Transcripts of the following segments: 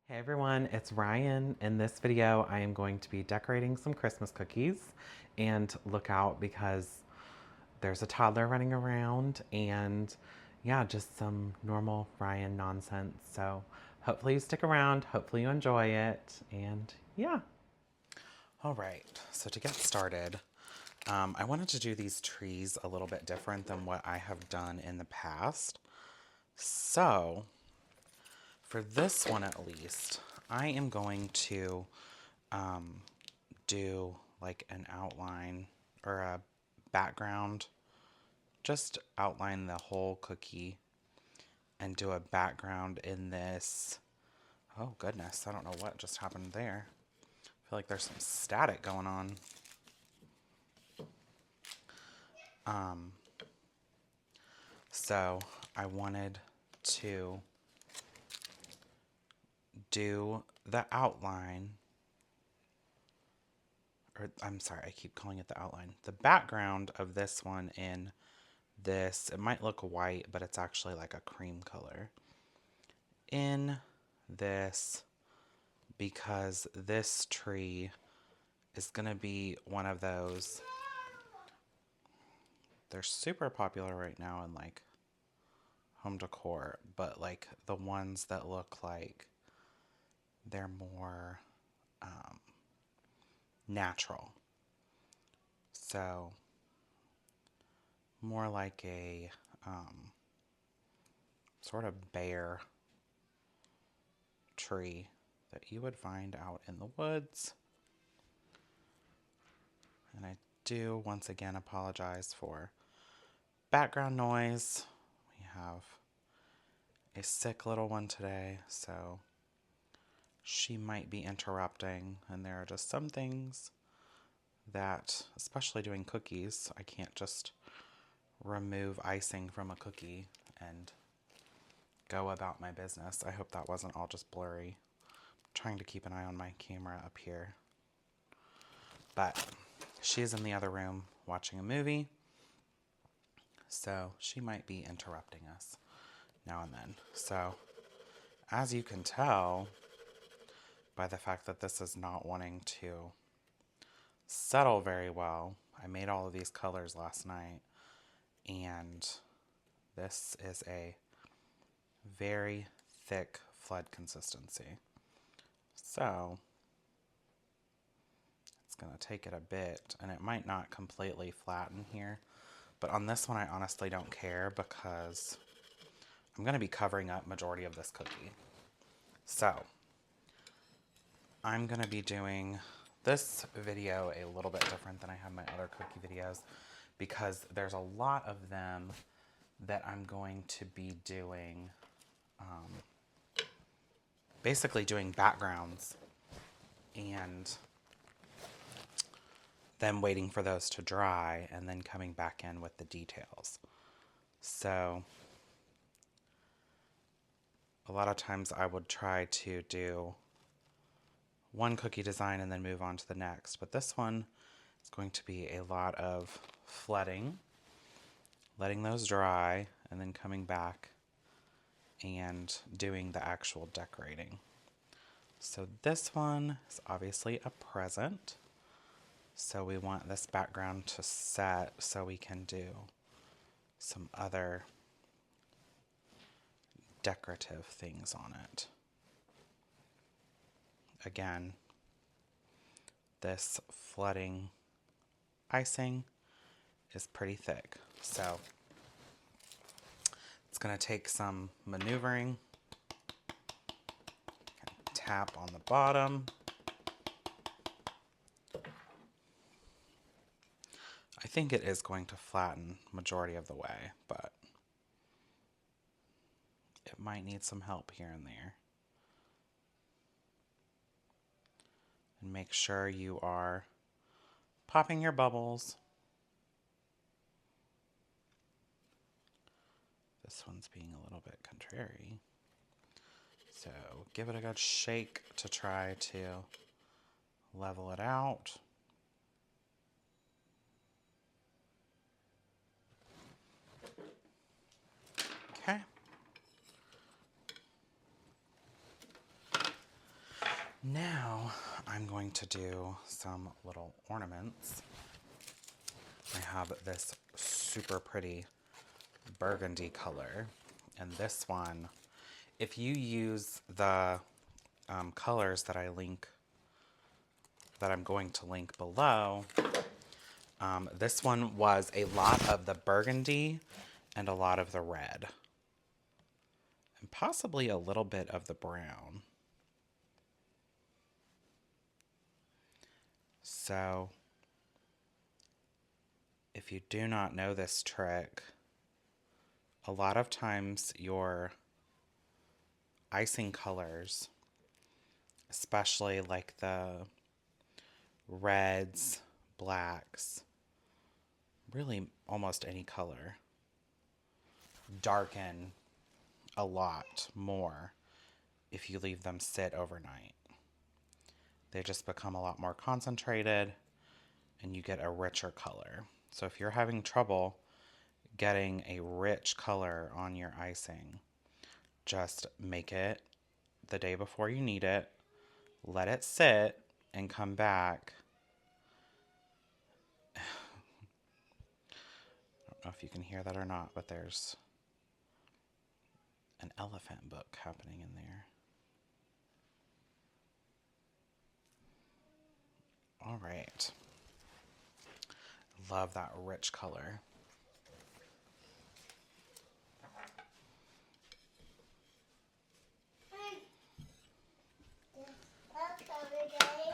Hey everyone, it's Ryan. In this video, I am going to be decorating some Christmas cookies, and look out because there's a toddler running around and yeah, just some normal Ryan nonsense. So hopefully you stick around, hopefully you enjoy it, and yeah. All right, so to get started, I wanted to do these trees a little bit different than what I have done in the past. So for this one at least, I am going to do like an outline or a background, just outline the whole cookie and do a background in this. Oh goodness, I don't know what just happened there. I feel like there's some static going on. So I wanted to do the outline, or I'm sorry, I keep calling it the outline. The background of this one in this, it might look white, but it's actually like a cream color. In this, because this tree is going to be one of those. They're super popular right now in like home decor, but like the ones that look like they're more natural. So, more like a sort of bare tree that you would find out in the woods. And I do once again apologize for background noise. We have a sick little one today, so she might be interrupting, and there are just some things that, especially doing cookies, I can't just remove icing from a cookie and go about my business. I hope that wasn't all just blurry. I'm trying to keep an eye on my camera up here. But she's in the other room watching a movie, so she might be interrupting us now and then. So, as you can tell by the fact that this is not wanting to settle very well, I made all of these colors last night, and this is a very thick flood consistency. So it's going to take it a bit, and it might not completely flatten here, but on this one I honestly don't care because I'm going to be covering up majority of this cookie. So I'm going to be doing this video a little bit different than I have my other cookie videos because there's a lot of them that I'm going to be doing, basically doing backgrounds and then waiting for those to dry and then coming back in with the details. So a lot of times I would try to do one cookie design and then move on to the next, but this one is going to be a lot of flooding, letting those dry, and then coming back and doing the actual decorating. So this one is obviously a present. So we want this background to set so we can do some other decorative things on it. Again, this flooding icing is pretty thick, so it's going to take some maneuvering. Tap on the bottom. I think it is going to flatten majority of the way, but it might need some help here and there. And make sure you are popping your bubbles. This one's being a little bit contrary. So give it a good shake to try to level it out. Okay. Now I'm going to do some little ornaments. I have this super pretty burgundy color, and this one, if you use the colors that I'm going to link below, this one was a lot of the burgundy and a lot of the red, and possibly a little bit of the brown. So if you do not know this trick, a lot of times your icing colors, especially like the reds, blacks, really almost any color, darken a lot more if you leave them sit overnight. They just become a lot more concentrated and you get a richer color. So if you're having trouble getting a rich color on your icing, just make it the day before you need it, let it sit, and come back. I don't know if you can hear that or not, but there's an elephant book happening in there. All right. Love that rich color.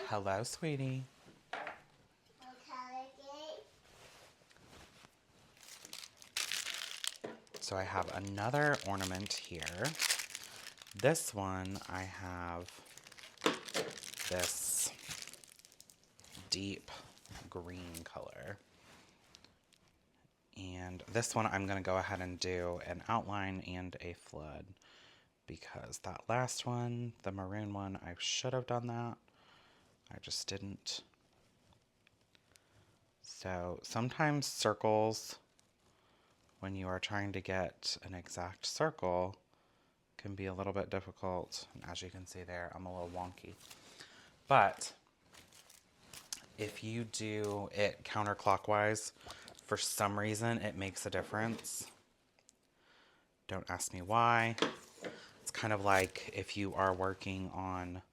Hello, sweetie. So I have another ornament here. This one, I have this deep green color. And this one I'm going to go ahead and do an outline and a flood, because that last one, the maroon one, I should have done that. I just didn't. So sometimes circles, when you are trying to get an exact circle, can be a little bit difficult. And as you can see there, I'm a little wonky. But if you do it counterclockwise, for some reason it makes a difference. Don't ask me why. It's kind of like if you are working on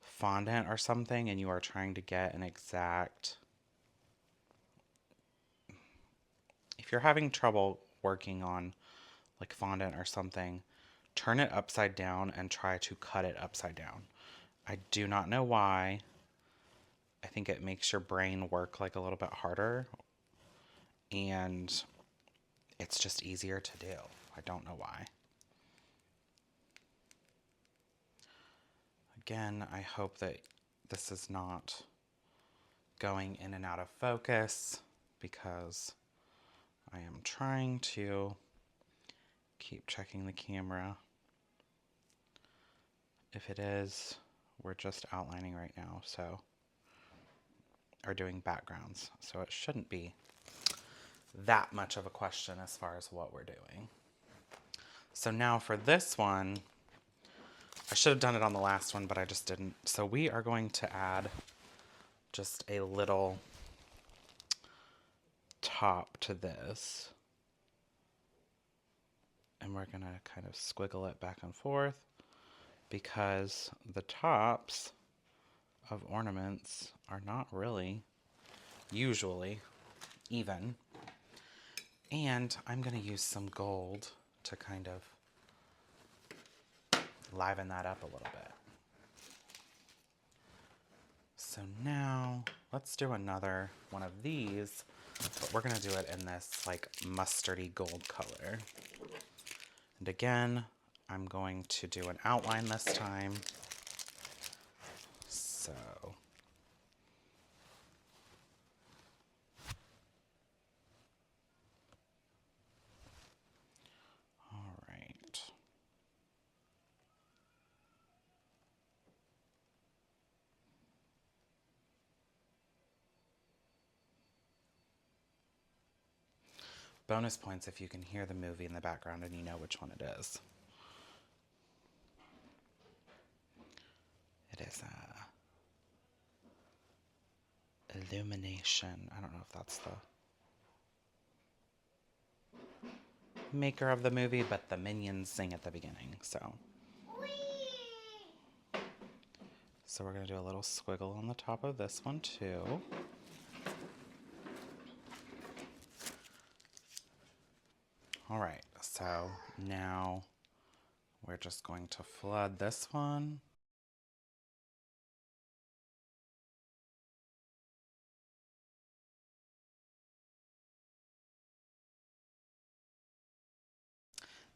fondant or something and you are trying to get an exact... If you're having trouble working on like fondant or something, turn it upside down and try to cut it upside down. I do not know why. I think it makes your brain work like a little bit harder, and it's just easier to do. I don't know why. Again, I hope that this is not going in and out of focus, because I am trying to keep checking the camera. If it is, we're just outlining right now, so, or doing backgrounds, so it shouldn't be that much of a question as far as what we're doing. So now for this one, I should have done it on the last one, but I just didn't. So we are going to add just a little top to this. And we're going to kind of squiggle it back and forth, because the tops of ornaments are not really usually even. And I'm going to use some gold to kind of liven that up a little bit. So now let's do another one of these, but we're going to do it in this like mustardy gold color. And again, I'm going to do an outline this time. So all right. Bonus points if you can hear the movie in the background and you know which one it is. It is Illumination. I don't know if that's the maker of the movie, but the minions sing at the beginning, so we're going to do a little squiggle on the top of this one too. All right, so now we're just going to flood this one.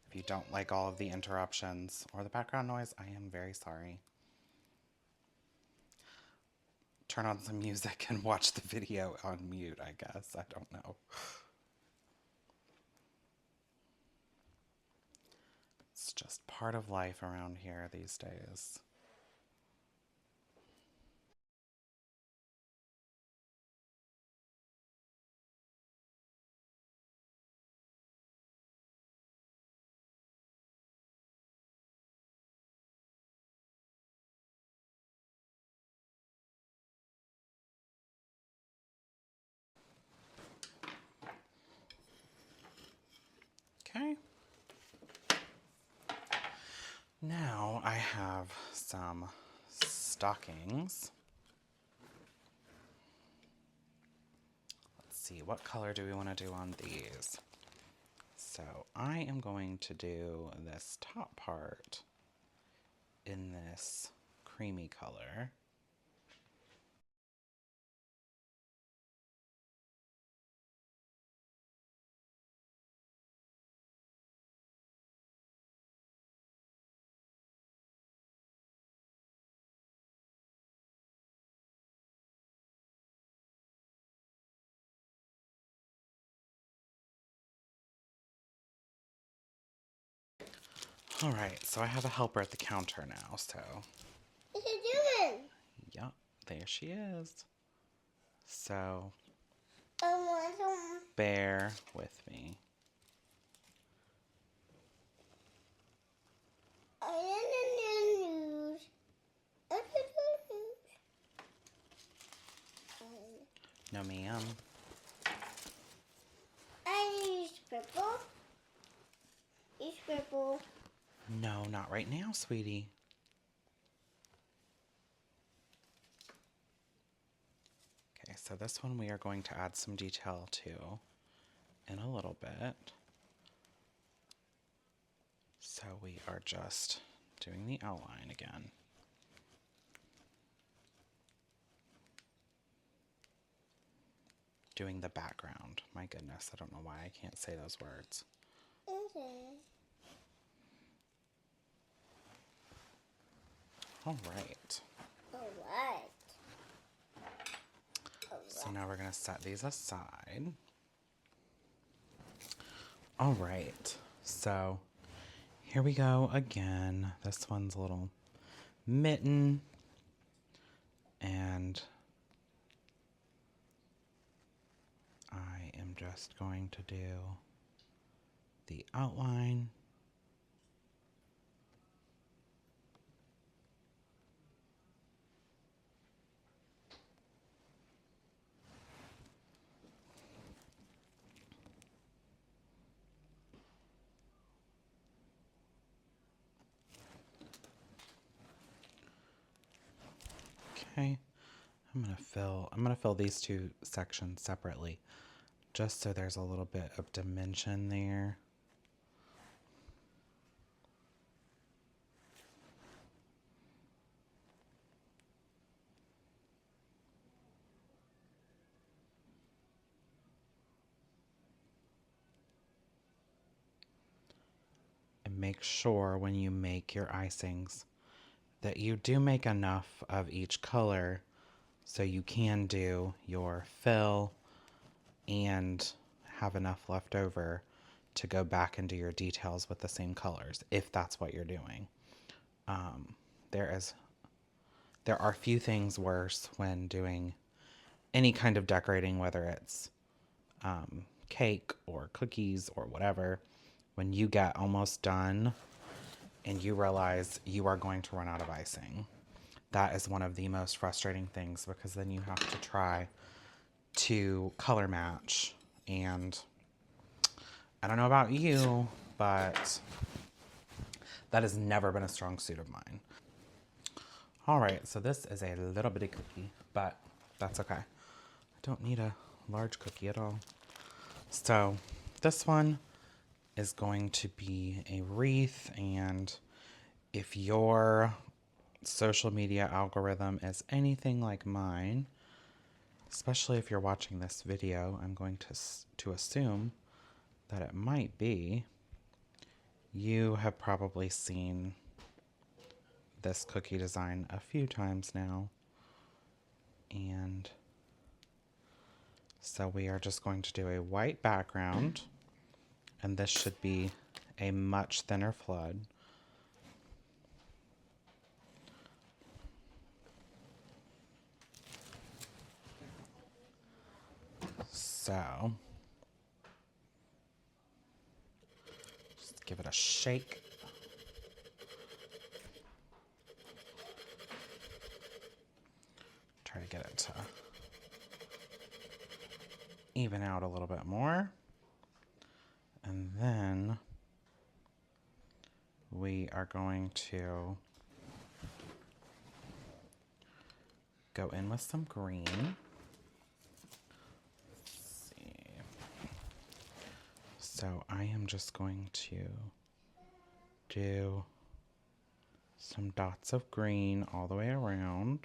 If you don't like all of the interruptions or the background noise, I am very sorry. Turn on some music and watch the video on mute, I guess. I don't know. It's just part of life around here these days. Okay. Now I have some stockings. Let's see, what color do we want to do on these? So I am going to do this top part in this creamy color. All right, so I have a helper at the counter now, so. What are you doing? Yep, there she is. So, I want some. bear with me. I want the news. I want the news. No, ma'am. I use purple. Use purple. No, not right now, sweetie. Okay, so this one we are going to add some detail to in a little bit. So we are just doing the outline again. Doing the background. My goodness, I don't know why I can't say those words. Okay. All right. All right. So now we're going to set these aside. All right. So here we go again. This one's a little mitten. And I am just going to do the outline. Okay, I'm gonna fill these two sections separately, just so there's a little bit of dimension there. And make sure when you make your icings that you do make enough of each color so you can do your fill and have enough left over to go back and do your details with the same colors, if that's what you're doing. There are few things worse when doing any kind of decorating, whether it's cake or cookies or whatever, when you get almost done and you realize you are going to run out of icing. that is one of the most frustrating things, because then you have to try to color match. And I don't know about you, but that has never been a strong suit of mine. All right, so this is a little bitty cookie, but that's okay. I don't need a large cookie at all. So this one is going to be a wreath, and if your social media algorithm is anything like mine, especially if you're watching this video, I'm going to assume that it might be, you have probably seen this cookie design a few times now. And so we are just going to do a white background, and this should be a much thinner flood. So just give it a shake. Try to get it to even out a little bit more. And then we are going to go in with some green. Let's see. So I am just going to do some dots of green all the way around.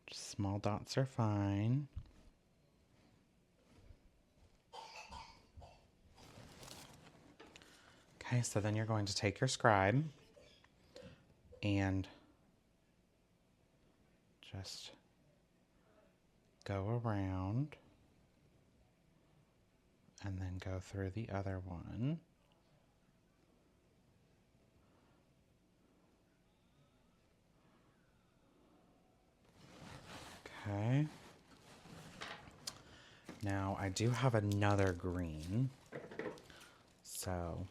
Just small dots are fine. Okay, so then you're going to take your scribe and just go around and then go through the other one. Okay. Now I do have another green, so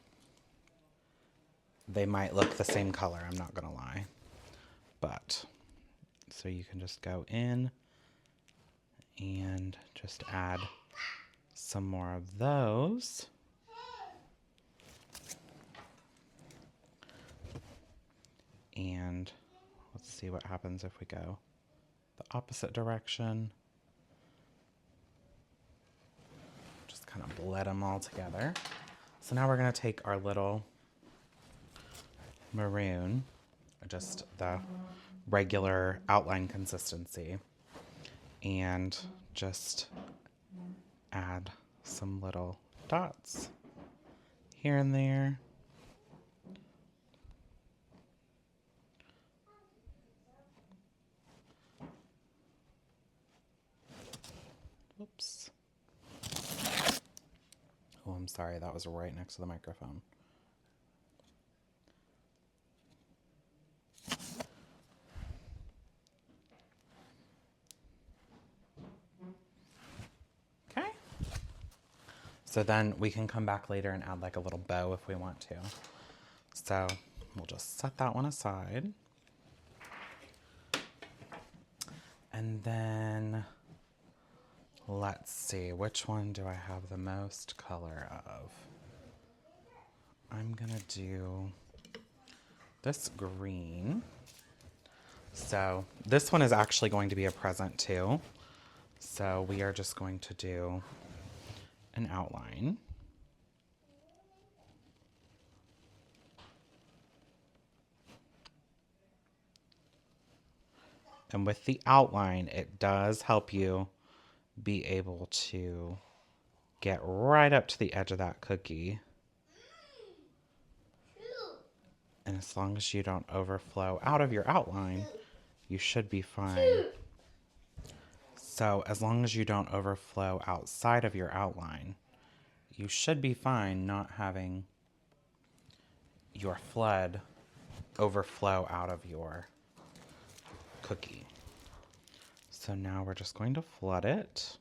they might look the same color, I'm not gonna lie. But, so you can just go in and just add some more of those. And let's see what happens if we go the opposite direction. Just kind of blend them all together. So now we're going to take our little maroon, just the regular outline consistency, and just add some little dots here and there. Whoops. Oh, I'm sorry, that was right next to the microphone. Okay. So then we can come back later and add like a little bow if we want to. So we'll just set that one aside. And then let's see, which one do I have the most color of? I'm gonna do this green. So this one is actually going to be a present too. So we are just going to do an outline. And with the outline, it does help you be able to get right up to the edge of that cookie. And as long as you don't overflow out of your outline, you should be fine. So as long as you don't overflow outside of your outline, you should be fine not having your flood overflow out of your cookie. So now we're just going to flood it.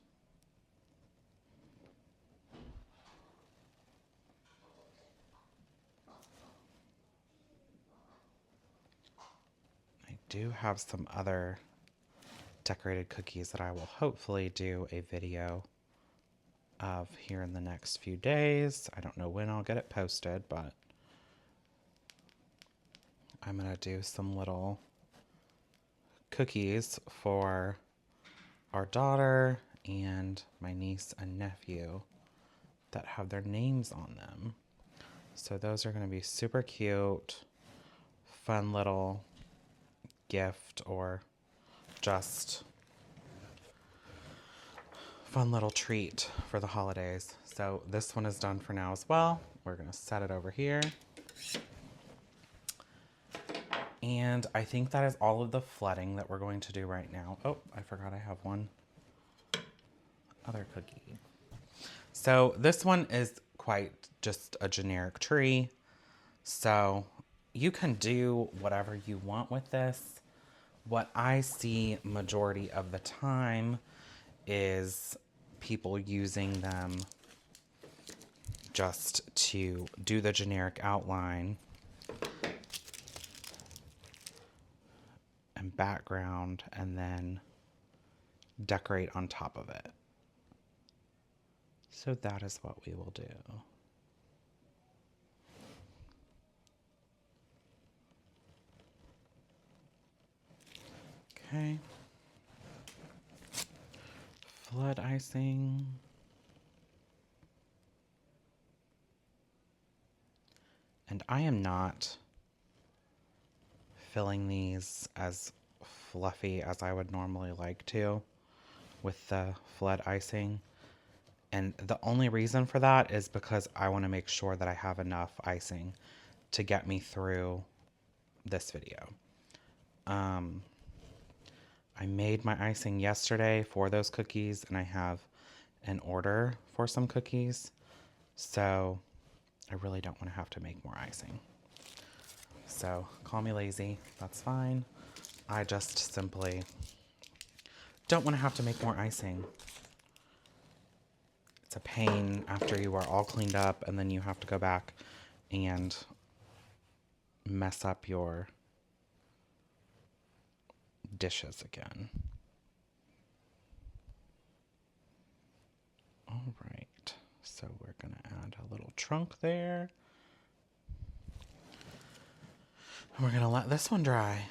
do have some other decorated cookies that I will hopefully do a video of here in the next few days. I don't know when I'll get it posted, but I'm going to do some little cookies for our daughter and my niece and nephew that have their names on them. So those are going to be super cute, fun little gift, or just fun little treat for the holidays. So this one is done for now as well. We're going to set it over here. And I think that is all of the flooding that we're going to do right now. Oh, I forgot I have one other cookie. So this one is quite just a generic tree. So you can do whatever you want with this. What I see majority of the time is people using them just to do the generic outline and background and then decorate on top of it. So that is what we will do. Okay. Flood icing. And I am not filling these as fluffy as I would normally like to with the flood icing. And the only reason for that is because I want to make sure that I have enough icing to get me through this video. I made my icing yesterday for those cookies, and I have an order for some cookies. So I really don't want to have to make more icing. So call me lazy, that's fine. I just simply don't want to have to make more icing. It's a pain after you are all cleaned up and then you have to go back and mess up your dishes again. All right, so we're gonna add a little trunk there. We're gonna let this one dry.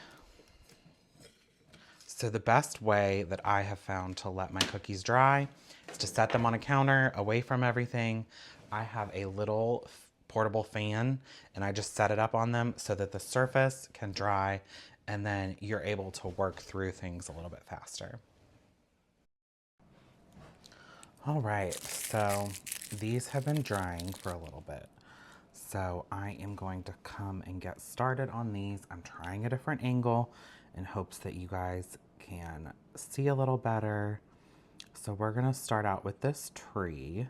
So the best way that I have found to let my cookies dry is to set them on a counter away from everything. I have a little portable fan and I just set it up on them so that the surface can dry and then you're able to work through things a little bit faster. All right, so these have been drying for a little bit. So I am going to come and get started on these. I'm trying a different angle in hopes that you guys can see a little better. So we're gonna start out with this tree,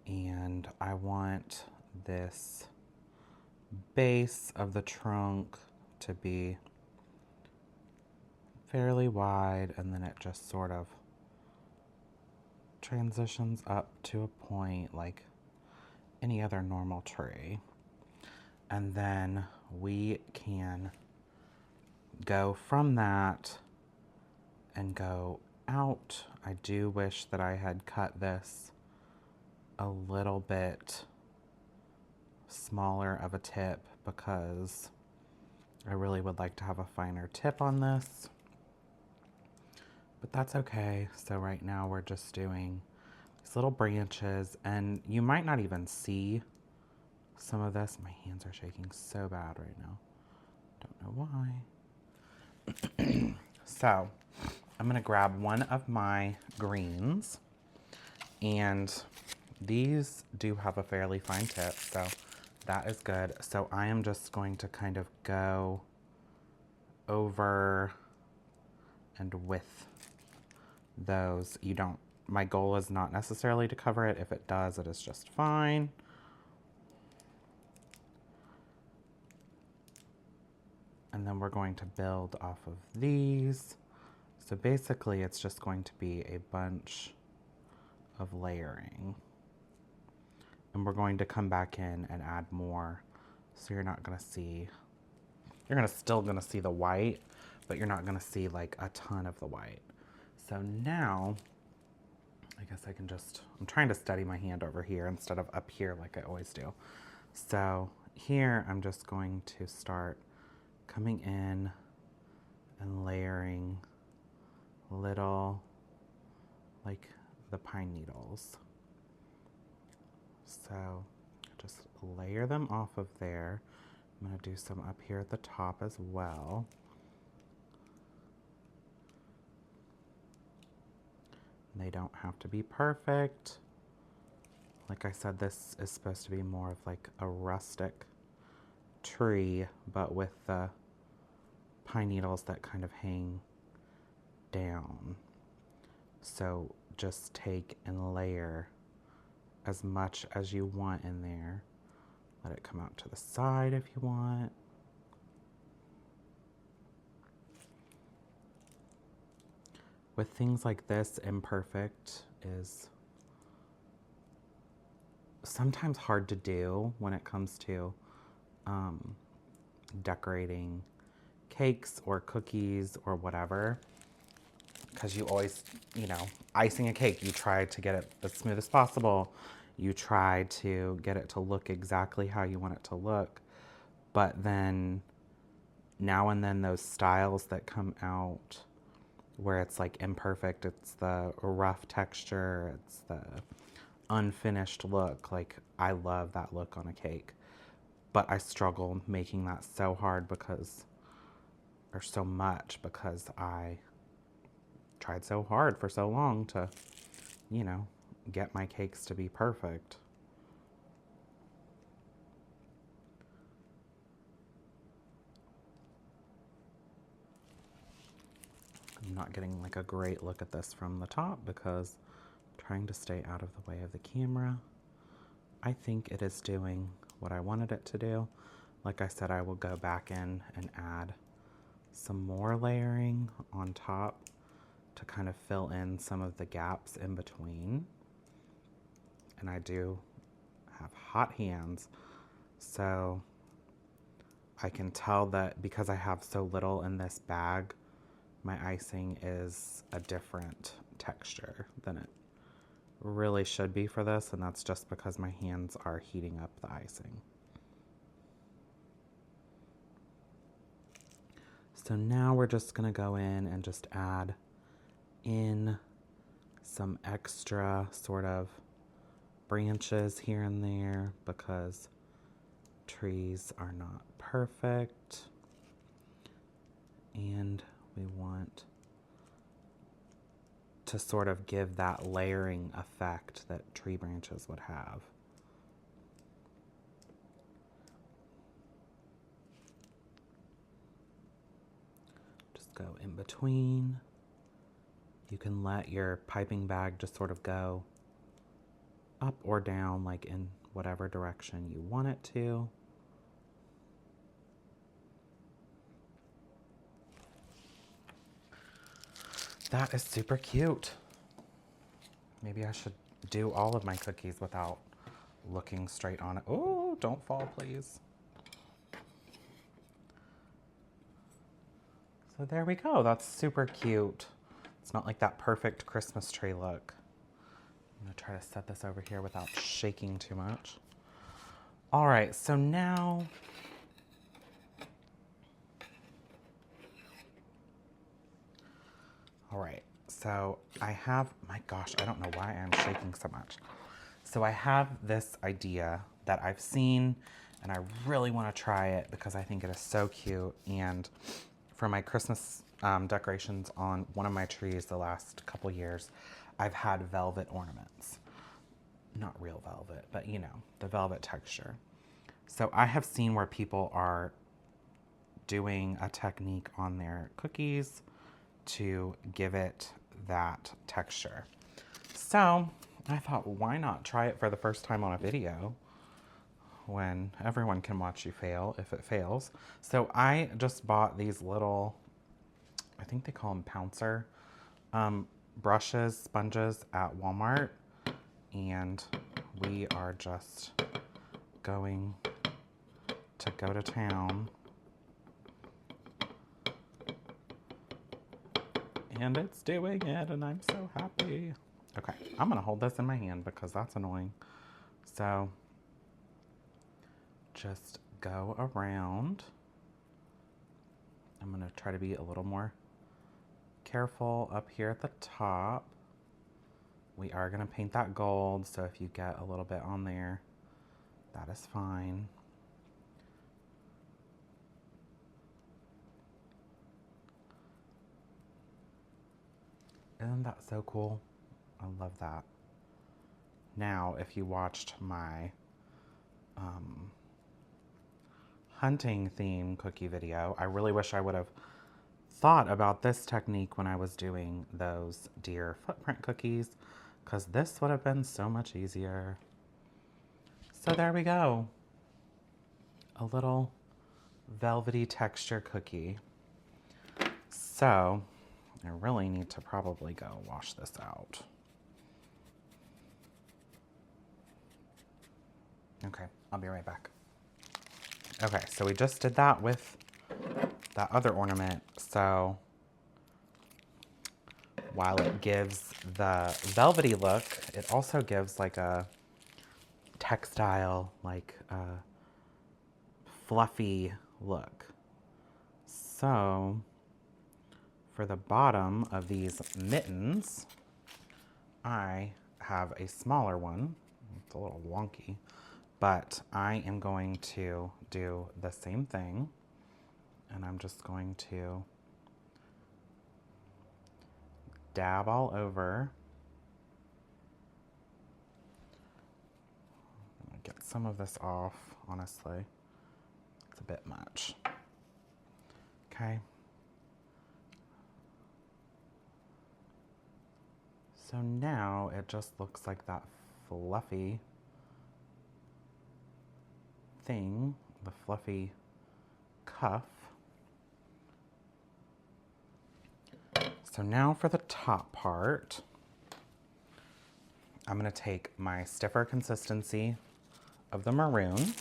and I want this base of the trunk to be fairly wide, and then it just sort of transitions up to a point like any other normal tree. And then we can go from that and go out. I do wish that I had cut this a little bit smaller of a tip because I really would like to have a finer tip on this, but that's okay. So right now we're just doing these little branches, and you might not even see some of this. My hands are shaking so bad right now. Don't know why. So I'm gonna grab one of my greens, and these do have a fairly fine tip, so that is good. So I am just going to kind of go over and with those. My goal is not necessarily to cover it. If it does, it is just fine. And then we're going to build off of these. So basically it's just going to be a bunch of layering. And we're going to come back in and add more, so you're not going to see You're still gonna see the white, but you're not gonna see like a ton of the white. So now, I guess I can just, I'm trying to steady my hand over here instead of up here like I always do. So here I'm just going to start coming in and layering little, like the pine needles. So just layer them off of there. I'm gonna do some up here at the top as well. They don't have to be perfect. Like I said, this is supposed to be more of like a rustic tree, but with the pine needles that kind of hang down. So just take and layer as much as you want in there. Let it come out to the side if you want. With things like this, imperfect is sometimes hard to do when it comes to decorating cakes or cookies or whatever. Because you always, you know, icing a cake, you try to get it as smooth as possible. You try to get it to look exactly how you want it to look. But then now and then those styles that come out where it's like imperfect, it's the rough texture, it's the unfinished look. Like, I love that look on a cake, but I struggle making that so hard because, or so much because I tried so hard for so long to, you know, get my cakes to be perfect. I'm not getting like a great look at this from the top because I'm trying to stay out of the way of the camera. I think it is doing what I wanted it to do. Like I said, I will go back in and add some more layering on top to kind of fill in some of the gaps in between. And I do have hot hands, so I can tell that because I have so little in this bag, my icing is a different texture than it really should be for this, and that's just because my hands are heating up the icing. So now we're just gonna go in and just add in some extra sort of branches here and there because trees are not perfect, and we want to sort of give that layering effect that tree branches would have. Just go in between. You can let your piping bag just sort of go up or down, like in whatever direction you want it to. That is super cute. Maybe I should do all of my cookies without looking straight on it. Oh, don't fall, please. So there we go. That's super cute. It's not like that perfect Christmas tree look. I'm gonna try to set this over here without shaking too much. All right, so now all right, so I have, my gosh, I don't know why I'm shaking so much. So I have this idea that I've seen and I really want to try it because I think it is so cute. And for my Christmas decorations on one of my trees the last couple years, I've had velvet ornaments. Not real velvet, but you know, the velvet texture. So I have seen where people are doing a technique on their cookies to give it that texture. So I thought, why not try it for the first time on a video when everyone can watch you fail if it fails. So I just bought these little, I think they call them Pouncer brushes, sponges at Walmart. And we are just going to go to town And it's doing it, and I'm so happy. Okay, I'm gonna hold this in my hand because that's annoying. So just go around. I'm gonna try to be a little more careful up here at the top. We are gonna paint that gold, so if you get a little bit on there, that is fine. Isn't that so cool? I love that. Now, if you watched my hunting theme cookie video, I really wish I would have thought about this technique when I was doing those deer footprint cookies, because this would have been so much easier. So there we go. A little velvety texture cookie. So I really need to probably go wash this out. Okay, I'll be right back. Okay, so we just did that with that other ornament. So while it gives the velvety look, it also gives like a textile, like a fluffy look. So for the bottom of these mittens, I have a smaller one. It's a little wonky, but I am going to do the same thing. And I'm just going to dab all over. I'm gonna get some of this off, honestly. It's a bit much. Okay. So now it just looks like that fluffy thing, the fluffy cuff. So now for the top part, I'm gonna take my stiffer consistency of the maroon.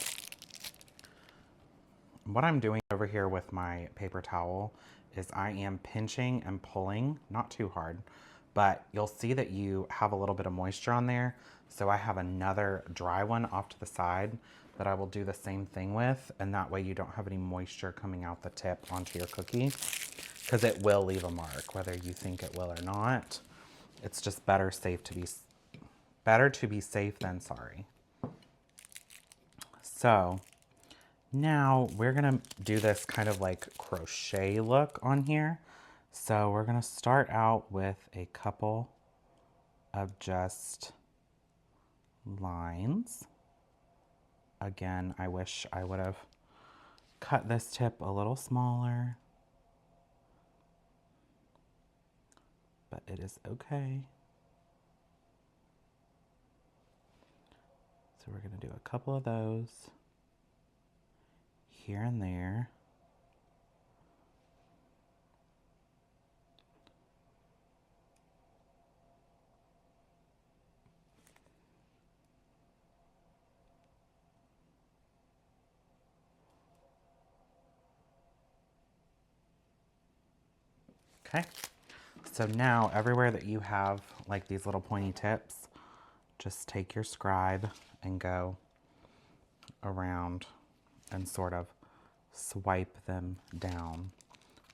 What I'm doing over here with my paper towel is I am pinching and pulling, not too hard, but you'll see that you have a little bit of moisture on there. So I have another dry one off to the side that I will do the same thing with, and that way you don't have any moisture coming out the tip onto your cookie, because it will leave a mark, whether you think it will or not. It's just better to be safe than sorry. So now we're gonna do this kind of like crochet look on here. So we're gonna start out with a couple of just lines. Again, I wish I would have cut this tip a little smaller, but it is okay. So we're gonna do a couple of those here and there. Okay, so now everywhere that you have like these little pointy tips, just take your scribe and go around and sort of swipe them down.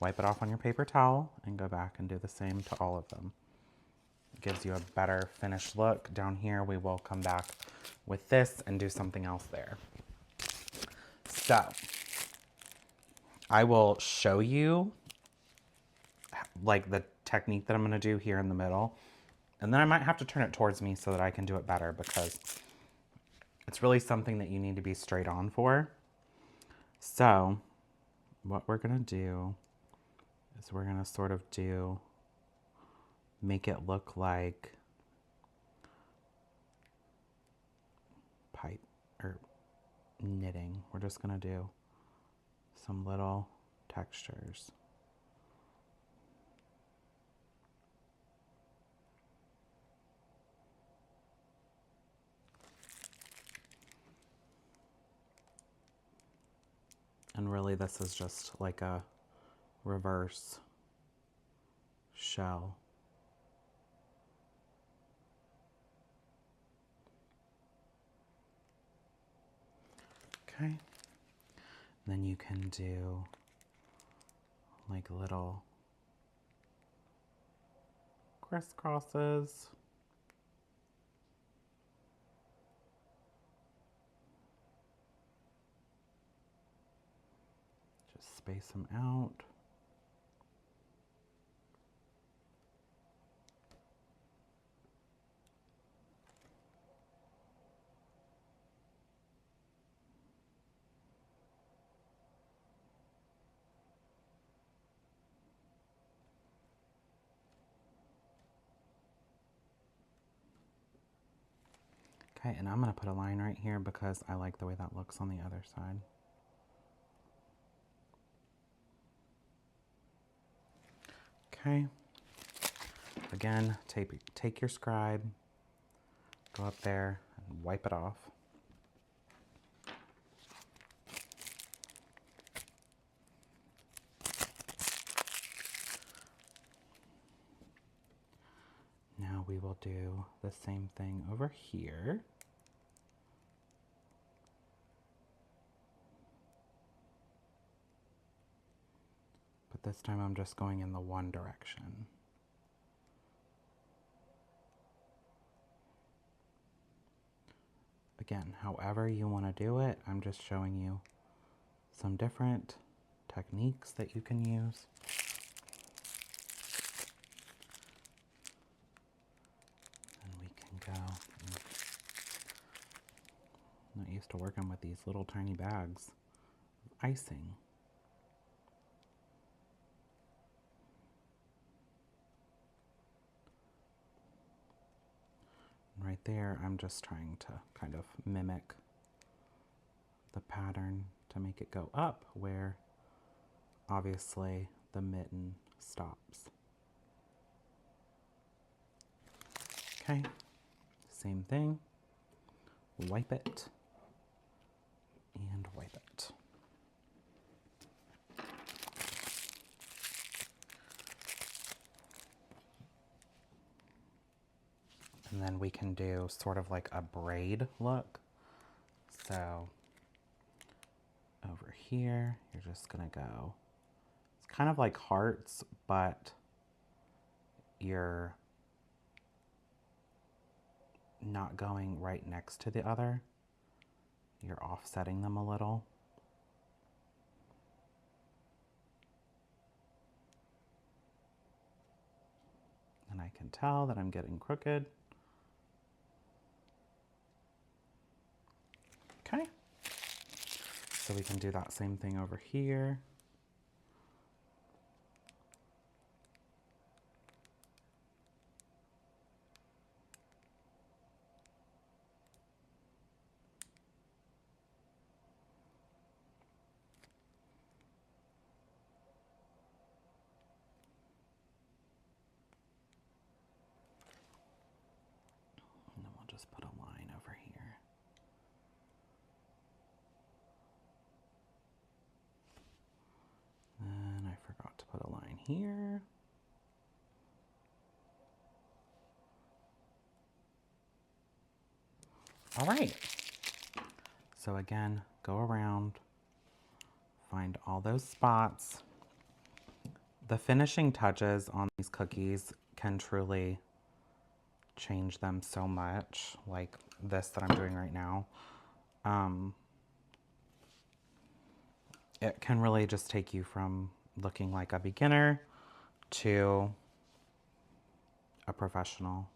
Wipe it off on your paper towel and go back and do the same to all of them. It gives you a better finished look. Down here, we will come back with this and do something else there. So I will show you like the technique that I'm gonna do here in the middle. And then I might have to turn it towards me so that I can do it better, because it's really something that you need to be straight on for. So what we're gonna do is we're gonna sort of make it look like pipe or knitting. We're just gonna do some little textures. And really this is just like a reverse shell. Okay. Then you can do like little crisscrosses. Just space them out. Okay, and I'm going to put a line right here because I like the way that looks on the other side. Okay. Again, take your scribe, go up there and wipe it off. Now we will do the same thing over here. But this time I'm just going in the one direction. Again, however you want to do it, I'm just showing you some different techniques that you can use. And we can go. I'm not used to working with these little tiny bags of icing. Right there, I'm just trying to kind of mimic the pattern to make it go up where obviously the mitten stops. Okay, same thing, wipe it and wipe it. And then we can do sort of like a braid look. So over here, you're just gonna go, it's kind of like hearts, but you're not going right next to the other. You're offsetting them a little. And I can tell that I'm getting crooked. Okay. So we can do that same thing over here. And then we'll just put a line over here. And I forgot to put a line here. All right. So again, go around, find all those spots. The finishing touches on these cookies can truly change them so much, like this that I'm doing right now. It can really just take you from looking like a beginner to a professional.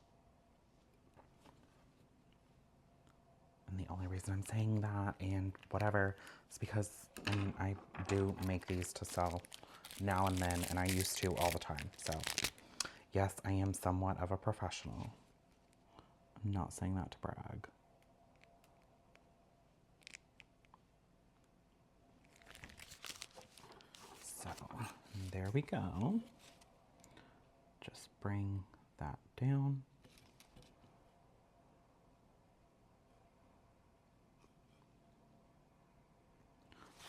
And the only reason I'm saying that and whatever is because I do make these to sell now and then, and I used to all the time. So yes, I am somewhat of a professional. I'm not saying that to brag. So there we go. Just bring that down.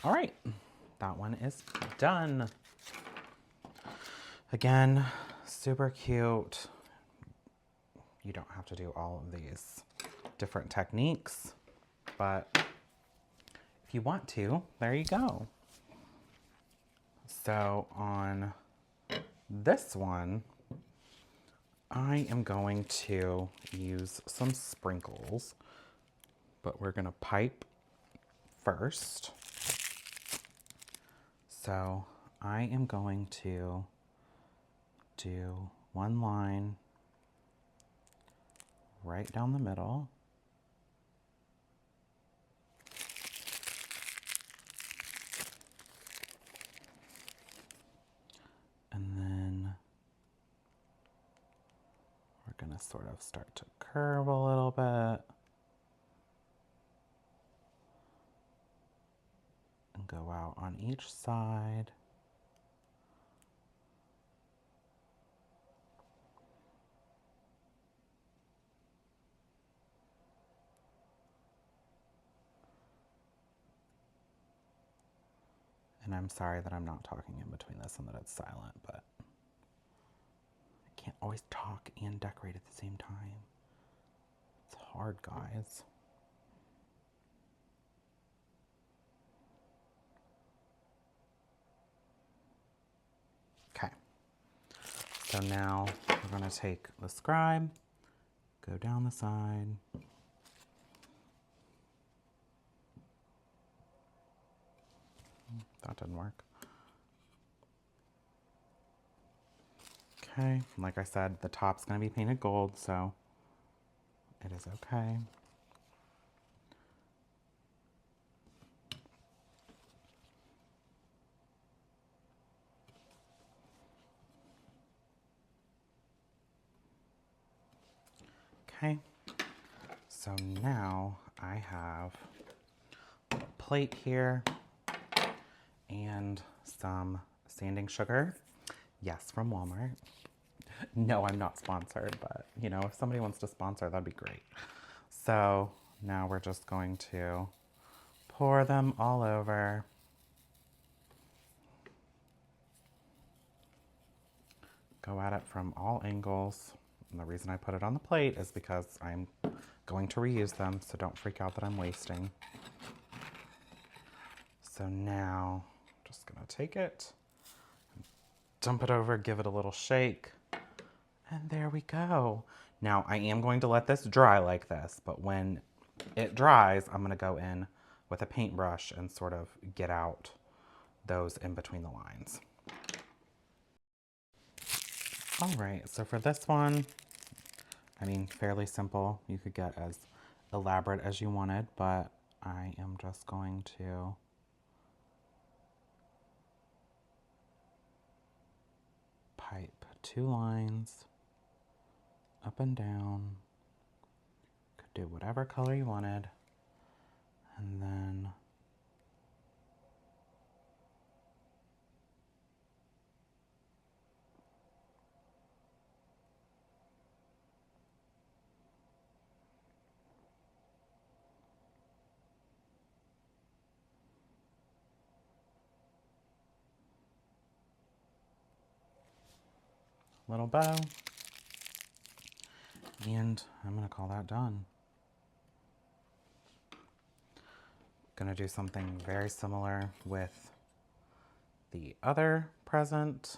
All right, that one is done. Again, super cute. You don't have to do all of these different techniques, but if you want to, there you go. So on this one, I am going to use some sprinkles, but we're gonna pipe first. So I am going to do one line right down the middle. And then we're gonna sort of start to curve a little bit. And go out on each side. And I'm sorry that I'm not talking in between this and that it's silent, but I can't always talk and decorate at the same time. It's hard, guys. Okay. So now we're going to take the scribe, go down the side. That didn't work. Okay, like I said, the top's going to be painted gold, so it is okay. Okay, so now I have a plate here and some sanding sugar. Yes, from Walmart. No, I'm not sponsored, but you know, if somebody wants to sponsor, that'd be great. So now we're just going to pour them all over. Go at it from all angles. And the reason I put it on the plate is because I'm going to reuse them, so don't freak out that I'm wasting. So now, I'm just gonna take it, dump it over, give it a little shake, and there we go. Now, I am going to let this dry like this, but when it dries, I'm gonna go in with a paintbrush and sort of get out those in between the lines. All right, so for this one, I mean, fairly simple. You could get as elaborate as you wanted, but I am just going to pipe 2 lines up and down. Could do whatever color you wanted. And then little bow. And I'm gonna call that done. Gonna do something very similar with the other present.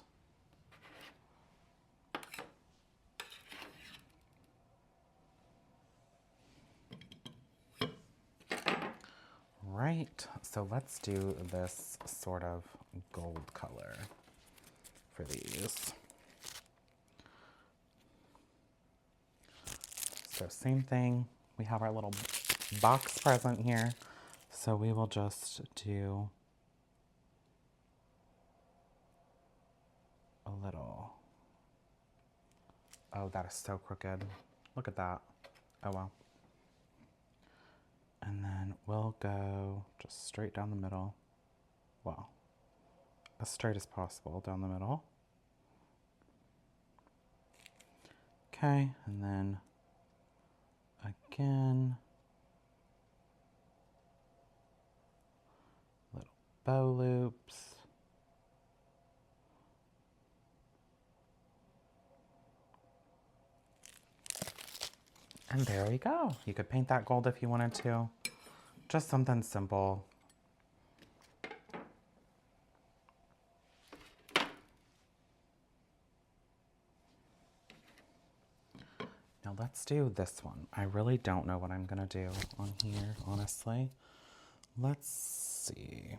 Right, so let's do this sort of gold color for these. So same thing, we have our little box present here. So we will just do a little, oh, that is so crooked. Look at that. Oh well. And then we'll go just straight down the middle. Well, as straight as possible down the middle. Okay, and then again, little bow loops. And there we go. You could paint that gold if you wanted to. Just something simple. Now let's do this one. I really don't know what I'm gonna do on here, honestly. Let's see.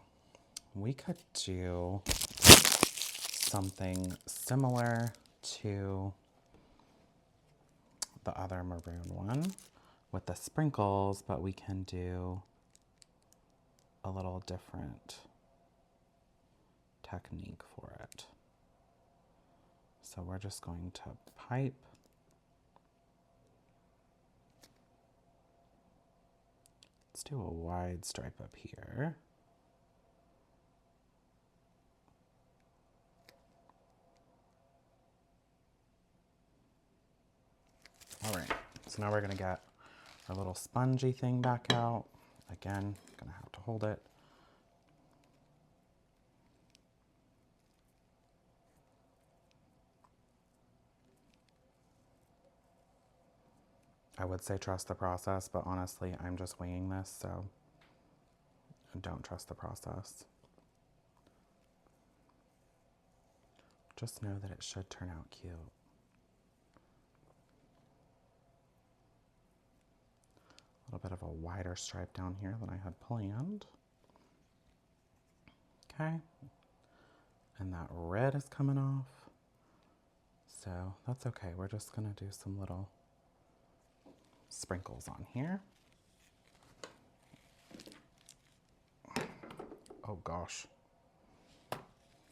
We could do something similar to the other maroon one with the sprinkles, but we can do a little different technique for it. So we're just going to pipe. Let's do a wide stripe up here. All right, so now we're gonna get our little spongy thing back out. Again, gonna have to hold it. I would say trust the process, but honestly, I'm just winging this, so don't trust the process. Just know that it should turn out cute. A little bit of a wider stripe down here than I had planned. Okay. And that red is coming off. So that's okay. We're just gonna do some little sprinkles on here. Oh gosh.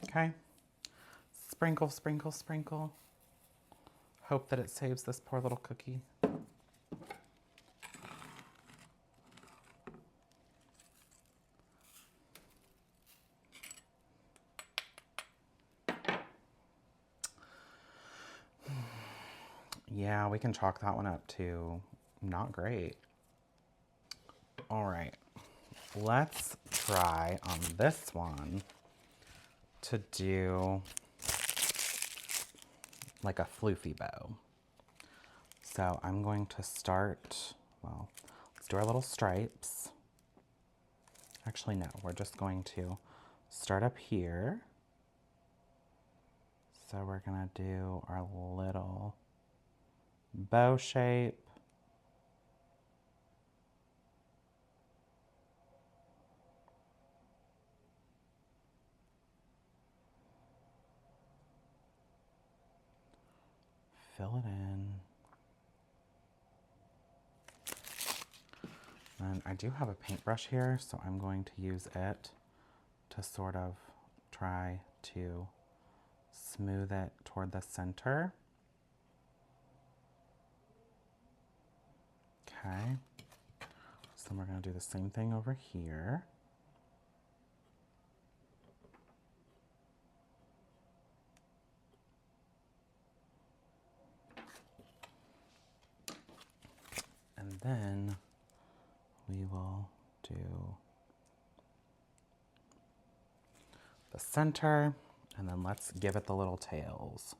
Okay. Sprinkle, sprinkle, sprinkle. Hope that it saves this poor little cookie. Yeah, we can chalk that one up to not great. All right, let's try on this one to do like a floofy bow. So I'm going to start, well, let's do our little stripes. Actually, no, we're just going to start up here. So we're gonna do our little bow shape. Fill it in. And I do have a paintbrush here, so I'm going to use it to sort of try to smooth it toward the center. Okay. So we're going to do the same thing over here. And then we will do the center, and then let's give it the little tails.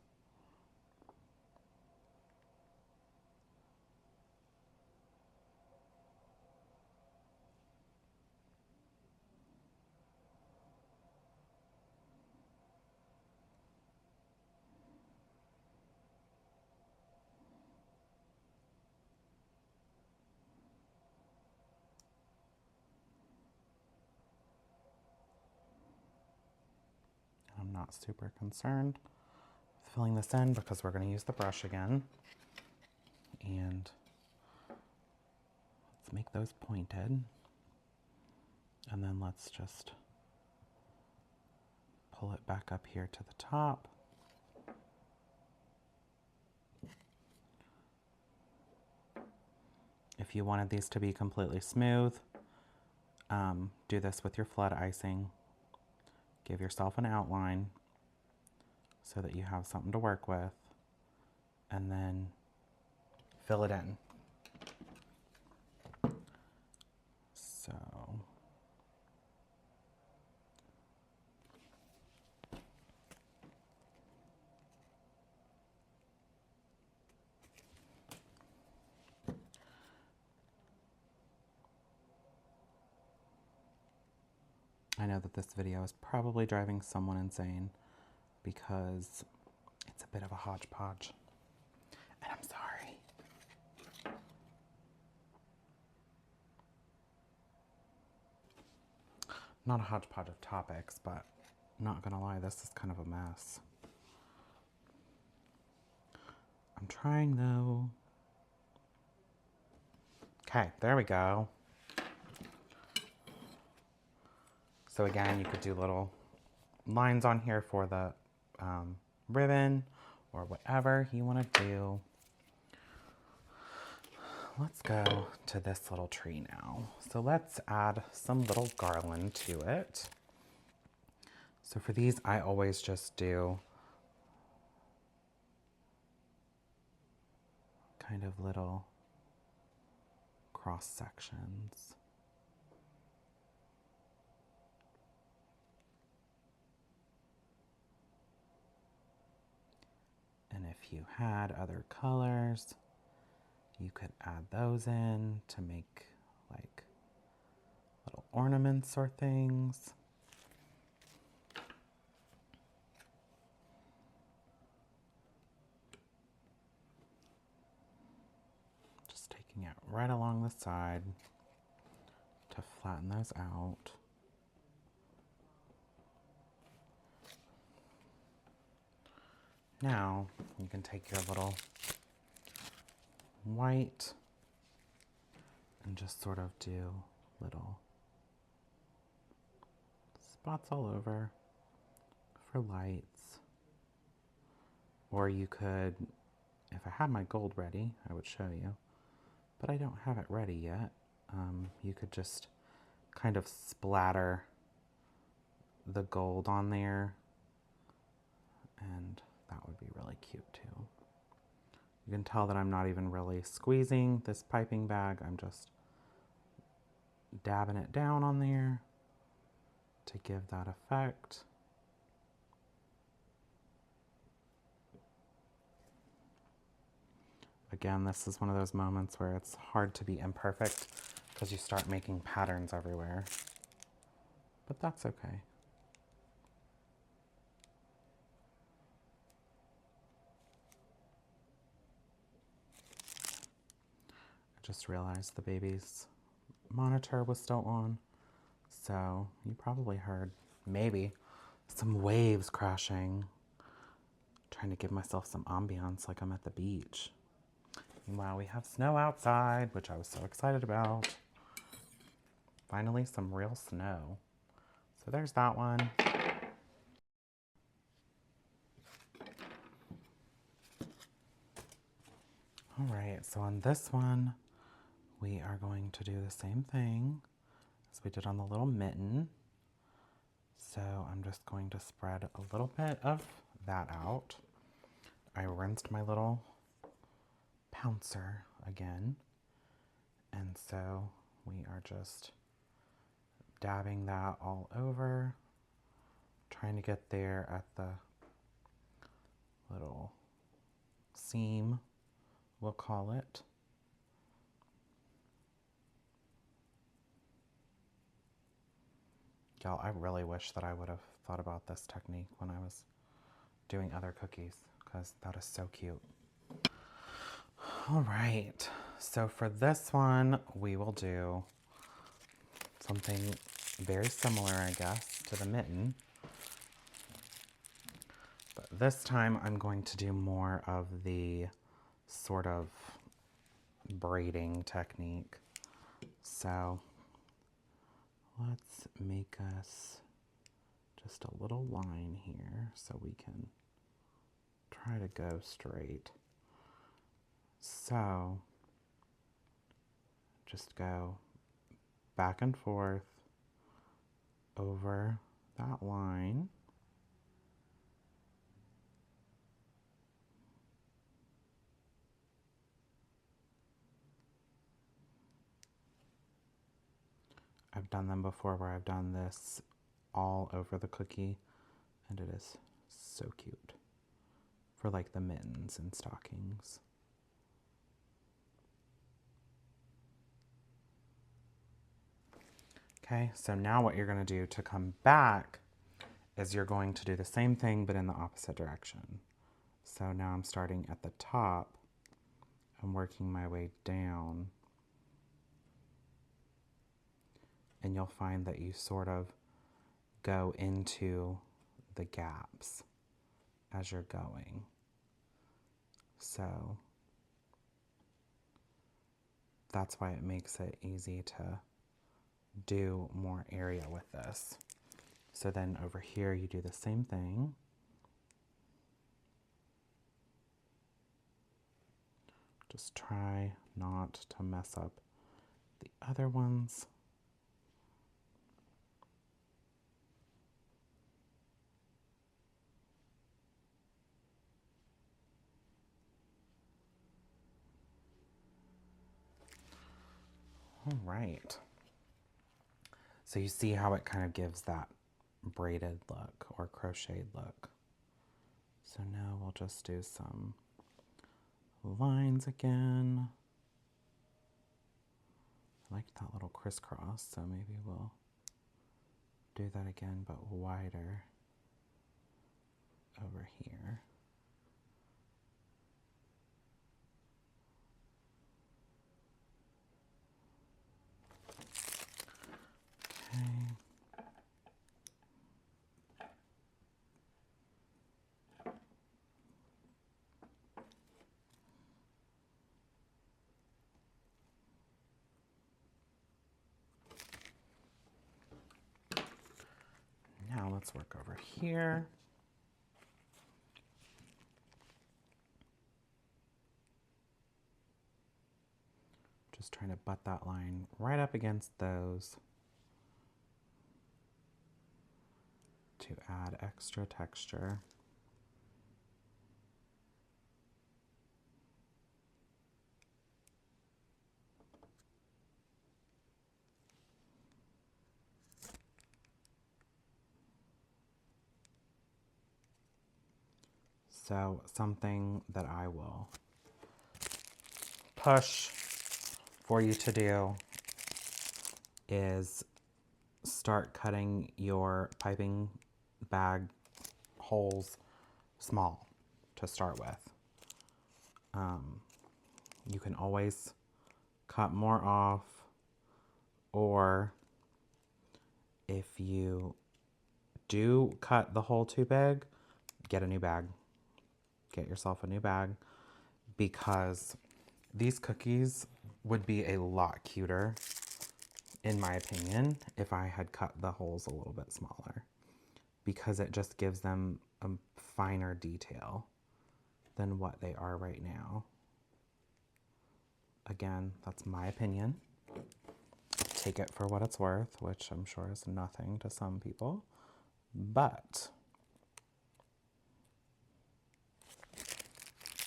I'm not super concerned with filling this in because we're going to use the brush again. And let's make those pointed. And then let's just pull it back up here to the top. If you wanted these to be completely smooth, do this with your flood icing. Give yourself an outline so that you have something to work with, and then fill it in. So I know that this video is probably driving someone insane because it's a bit of a hodgepodge. And I'm sorry. Not a hodgepodge of topics, but not gonna lie, this is kind of a mess. I'm trying though. Okay, there we go. So again, you could do little lines on here for the ribbon or whatever you want to do. Let's go to this little tree now. So let's add some little garland to it. So for these, I always just do kind of little cross sections. And if you had other colors, you could add those in to make like little ornaments or things. Just taking it right along the side to flatten those out. Now you can take your little white and just sort of do little spots all over for lights. Or you could, if I had my gold ready, I would show you, but I don't have it ready yet. You could just kind of splatter the gold on there, and that would be really cute too. You can tell that I'm not even really squeezing this piping bag. I'm just dabbing it down on there to give that effect. Again, this is one of those moments where it's hard to be imperfect because you start making patterns everywhere. But that's okay. I just realized the baby's monitor was still on, so you probably heard maybe some waves crashing. Trying to give myself some ambiance like I'm at the beach. Meanwhile, we have snow outside, which I was so excited about. Finally, some real snow. So there's that one. All right, so on this one, we are going to do the same thing as we did on the little mitten. So I'm just going to spread a little bit of that out. I rinsed my little pouncer again. And so we are just dabbing that all over, trying to get there at the little seam, we'll call it. Y'all, I really wish that I would have thought about this technique when I was doing other cookies, because that is so cute. All right, so for this one, we will do something very similar, I guess, to the mitten. But this time I'm going to do more of the sort of braiding technique. So let's make us just a little line here so we can try to go straight. So just go back and forth over that line. I've done them before where I've done this all over the cookie, and it is so cute for like the mittens and stockings. Okay, so now what you're going to do to come back is you're going to do the same thing but in the opposite direction. So now I'm starting at the top and working my way down. And you'll find that you sort of go into the gaps as you're going. So that's why it makes it easy to do more area with this. So then over here you do the same thing. Just try not to mess up the other ones. All right. So you see how it kind of gives that braided look or crocheted look. So now we'll just do some lines again. I like that little crisscross, so maybe we'll do that again, but wider over here. Okay. Now let's work over here. Just trying to butt that line right up against those to add extra texture. So something that I will push for you to do is start cutting your piping bag holes small to start with. You can always cut more off, or if you do cut the hole too big, get a new bag. Get yourself a new bag, because these cookies would be a lot cuter, in my opinion, if I had cut the holes a little bit smaller, because it just gives them a finer detail than what they are right now. Again, that's my opinion. Take it for what it's worth, which I'm sure is nothing to some people, but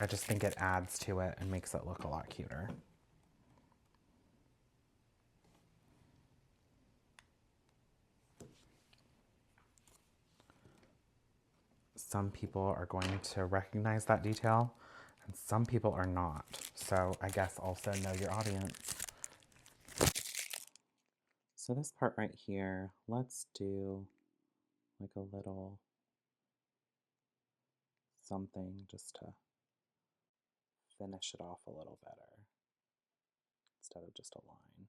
I just think it adds to it and makes it look a lot cuter. Some people are going to recognize that detail and some people are not. So I guess also know your audience. So this part right here, let's do like a little something just to finish it off a little better instead of just a line.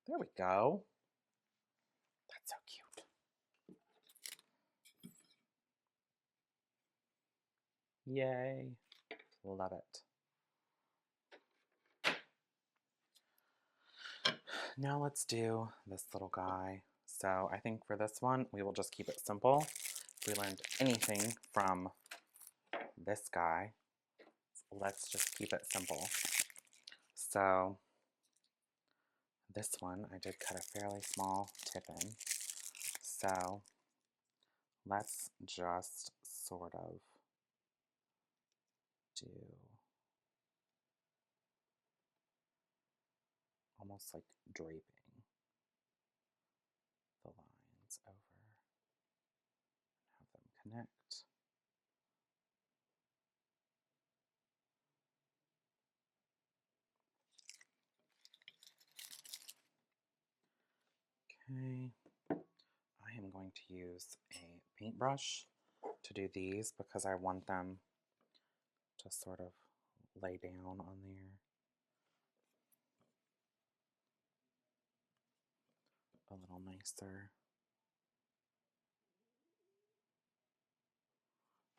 There we go. That's so cute. Yay. Love it. Now let's do this little guy. So I think for this one, we will just keep it simple. If we learned anything from this guy, let's just keep it simple. So this one, I did cut a fairly small tip in. So let's just sort of do almost like draping the lines over, have them connect. Okay, I am going to use a paintbrush to do these because I want them to sort of lay down on there a little nicer.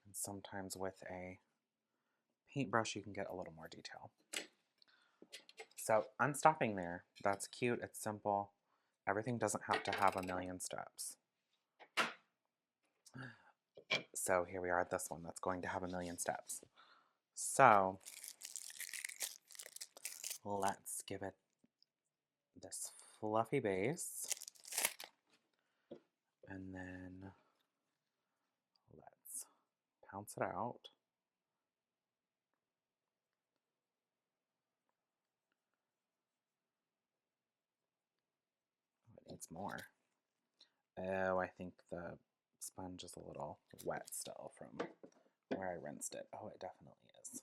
And sometimes with a paintbrush you can get a little more detail. So I'm stopping there. That's cute, it's simple. Everything doesn't have to have a million steps. So here we are at this one that's going to have a million steps. So let's give it this fluffy base. And then let's pounce it out. Oh, it needs more. Oh, I think the sponge is a little wet still from where I rinsed it. Oh, it definitely is.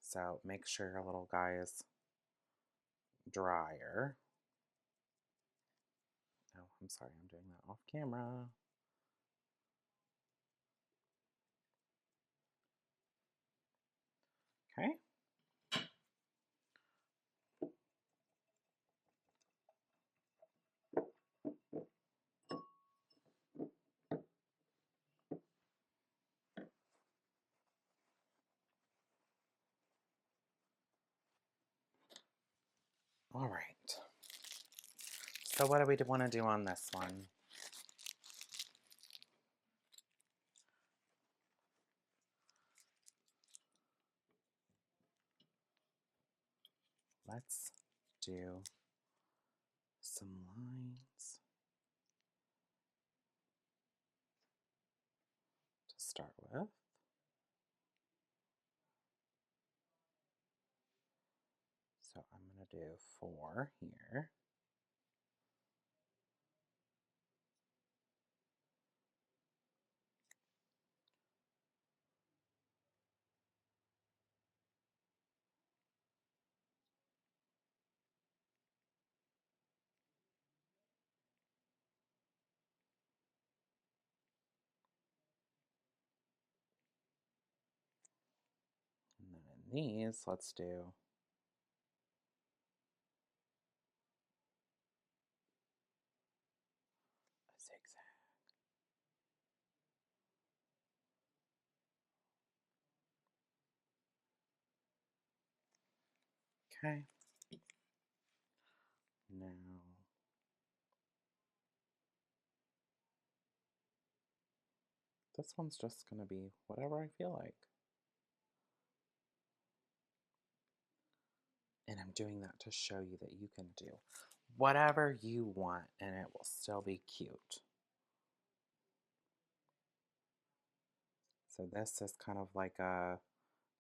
So make sure your little guy is drier. Oh, I'm sorry, I'm doing that off camera. Okay. All right. So what do we want to do on this one? Let's do some lines to start with. So I'm going to do 4 here. And then in these, let's do a zigzag. Okay. Now, this one's just going to be whatever I feel like. And I'm doing that to show you that you can do whatever you want and it will still be cute. So this is kind of like a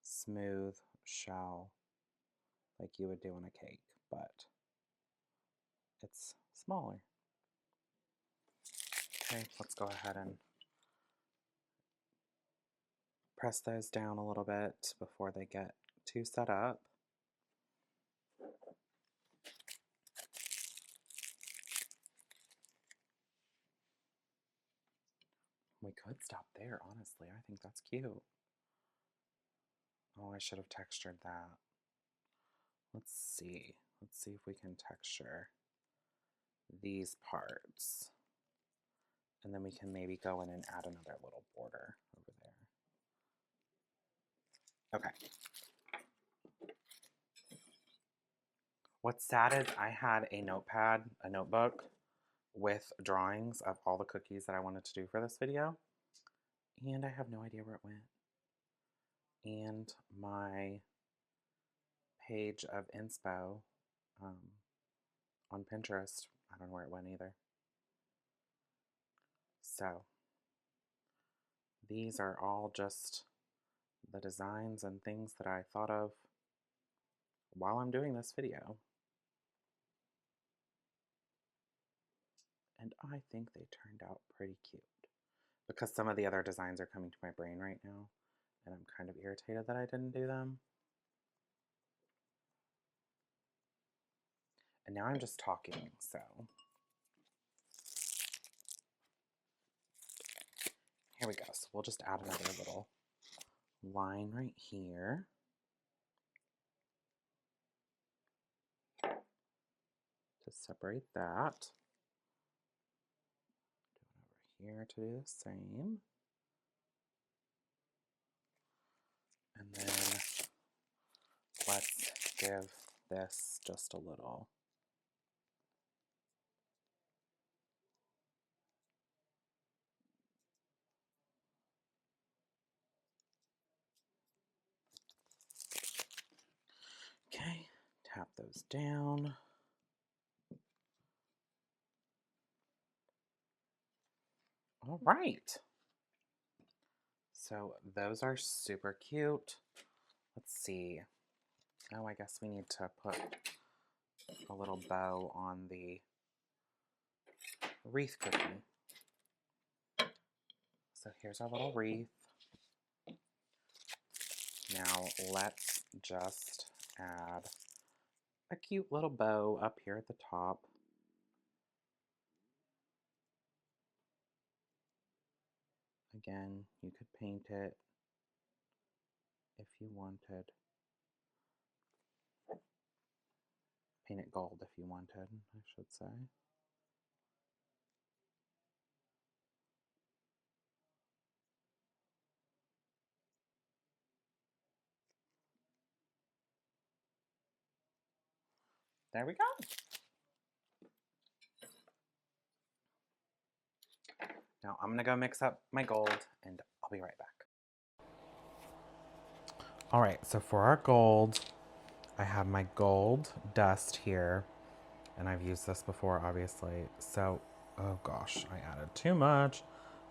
smooth shell like you would do on a cake, but it's smaller. Okay, let's go ahead and press those down a little bit before they get too set up. We could stop there, honestly. I think that's cute. Oh, I should have textured that. Let's see. Let's see if we can texture these parts. And then we can maybe go in and add another little border over there. Okay. What's sad is I had a notepad, a notebook, with drawings of all the cookies that I wanted to do for this video. And I have no idea where it went. And my page of inspo on Pinterest, I don't know where it went either. So these are all just the designs and things that I thought of while I'm doing this video. And I think they turned out pretty cute. Because some of the other designs are coming to my brain right now, and I'm kind of irritated that I didn't do them. And now I'm just talking, so here we go. So we'll just add another little line right here. To separate that. Do it over here to do the same. And then let's give this just a little. Okay, tap those down. All right. So those are super cute. Let's see. Oh, I guess we need to put a little bow on the wreath cookie. So here's our little wreath. Now let's just add a cute little bow up here at the top. Again, you could paint it if you wanted. Paint it gold if you wanted, I should say. There we go. Now I'm gonna go mix up my gold and I'll be right back. All right, so for our gold, I have my gold dust here, and I've used this before, obviously. So, oh gosh, I added too much.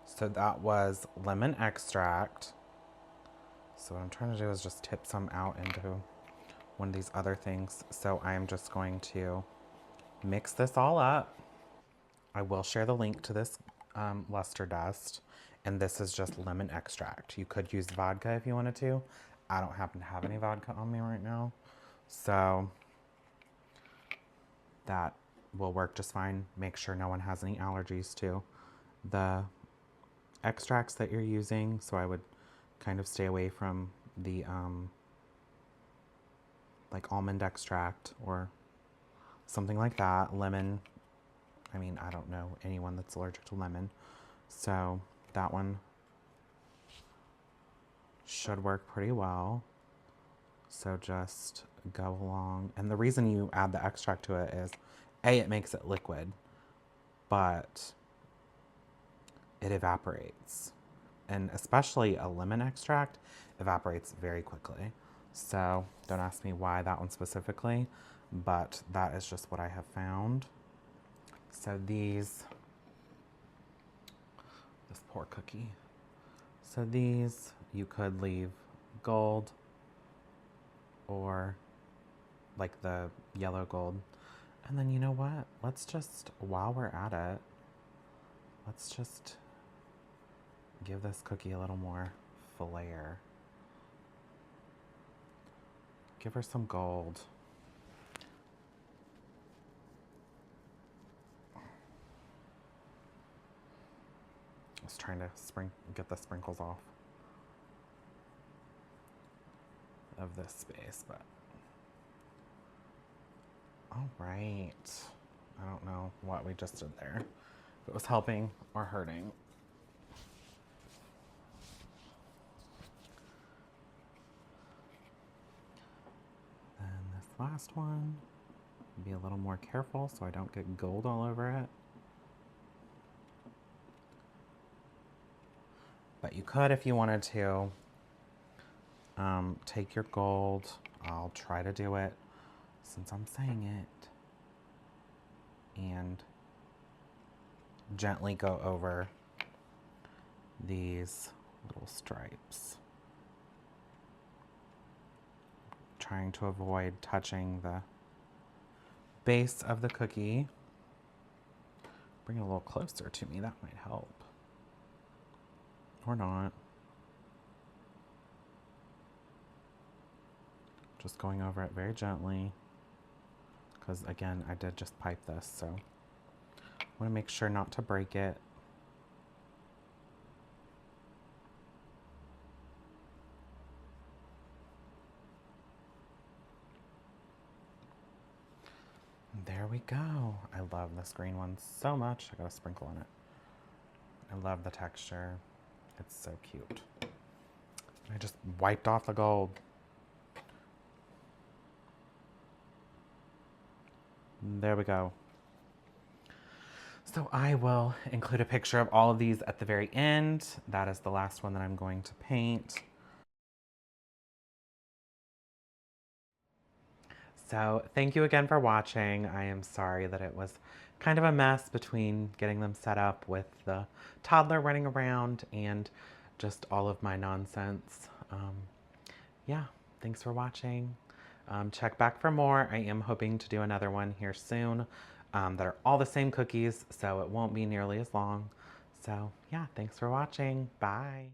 So that was lemon extract. So what I'm trying to do is just tip some out into one of these other things. So I'm just going to mix this all up. I will share the link to this luster dust, and this is just lemon extract. You could use vodka if you wanted to. I don't happen to have any vodka on me right now, so that will work just fine. Make sure no one has any allergies to the extracts that you're using, so I would kind of stay away from the like almond extract or something like that. Lemon, I mean, I don't know anyone that's allergic to lemon, so that one should work pretty well. So just go along. And the reason you add the extract to it is, A, it makes it liquid, but it evaporates. And especially a lemon extract evaporates very quickly. So don't ask me why that one specifically, but that is just what I have found. So this poor cookie. So these you could leave gold or like the yellow gold. And then you know what? Let's just, while we're at it, let's just give this cookie a little more flair. Give her some gold. I was trying to get the sprinkles off of this space, but all right. I don't know what we just did there. If it was helping or hurting. Then this last one, be a little more careful so I don't get gold all over it. But you could, if you wanted to, take your gold. I'll try to do it since I'm saying it. And gently go over these little stripes. Trying to avoid touching the base of the cookie. Bring it a little closer to me, that might help. Or not. Just going over it very gently. Because again, I did just pipe this, so I want to make sure not to break it. There we go. I love this green one so much. I got a sprinkle on it. I love the texture. It's so cute. I just wiped off the gold. There we go. So I will include a picture of all of these at the very end. That is the last one that I'm going to paint. So thank you again for watching. I am sorry that it was kind of a mess between getting them set up with the toddler running around and just all of my nonsense. Yeah, thanks for watching. Check back for more. I am hoping to do another one here soon that are all the same cookies, so it won't be nearly as long. So yeah, thanks for watching. Bye.